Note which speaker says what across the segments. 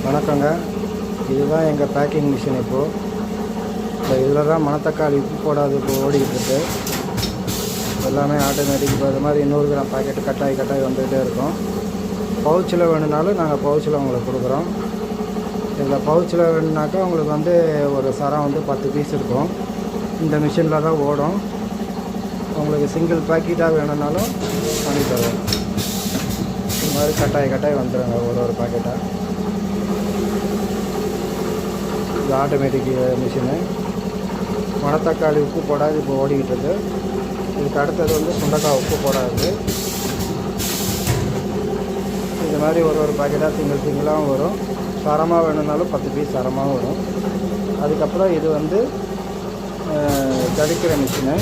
Speaker 1: வணக்கங்க. இதுதான் எங்கள் பேக்கிங் மிஷின். இப்போ இதில் தான் மணத்தக்காளி உப்பு போடாது இப்போ ஓடிக்கிட்டு இருக்கு. எல்லாமே ஆட்டோமேட்டிக். இப்போ இது மாதிரி 100 கிராம் பாக்கெட்டு கட்டாயி வந்துகிட்டே இருக்கும். பவுச்சில் வேணுனாலும் நாங்கள் பவுச்சில் உங்களுக்கு கொடுக்குறோம். இதில் பவுச்சில் வேணுனாக்கா உங்களுக்கு ஒரு சரம் 10 பீஸ் இருக்கும். இந்த மிஷினில் தான் ஓடும். உங்களுக்கு சிங்கிள் பாக்கெட்டாக வேணுனாலும் பண்ணி தருவோம். இது மாதிரி கட்டாயி வந்துடுங்க ஒரு பாக்கெட்டாக. இது ஆட்டோமேட்டிக் மிஷினு. மணத்தக்காளி உப்பு போடாது இப்போ ஓடிக்கிட்டு இருக்கு. இதுக்கு அடுத்தது சுண்டக்காய் உப்பு போடாது. இது மாதிரி ஒரு பாக்கெட்டாக சிங்கிளாகவும் வரும். சரமாக வேணும்னாலும் 10 பீஸ் சரமாக வரும். அதுக்கப்புறம் இது ஜலிக்கிற மிஷினு.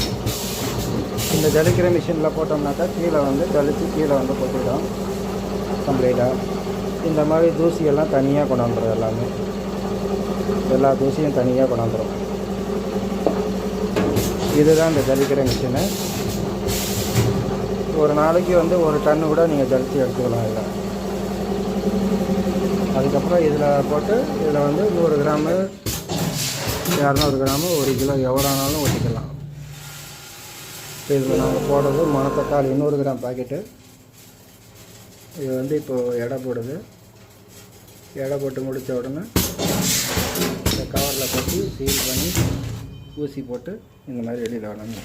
Speaker 1: இந்த ஜலிக்கிற மிஷினில் போட்டோம்னாக்கா கீழே ஜலித்து கீழே கொட்டிடும் கம்ப்ளீட்டாக. இந்த மாதிரி தூசியெல்லாம் தனியாக கொண்டாந்துடும். எல்லா தூசியும் தனியாக கொண்டாந்துடும். இதுதான் இந்த ஜலிக்கிற மிஷினு. ஒரு நாளைக்கு 1 டன்னு கூட நீங்கள் ஜலித்து எடுத்துக்கலாம். இதில் அதுக்கப்புறம் இதில் போட்டு இதில் 100 கிராமு 200 கிராமு 1 கிலோ எவ்வளோனாலும் ஒட்டிக்கலாம். இப்போ இதில் நாங்கள் போடுறது மணத்தக்காளி 100 கிராம் பாக்கெட்டு. இது இப்போது எடை போடுது. எடை போட்டு முடித்த உடனே இந்த கவரில் போட்டு சீல் பண்ணி ஊசி போட்டு இந்த மாதிரி வெளியில் வரணும்.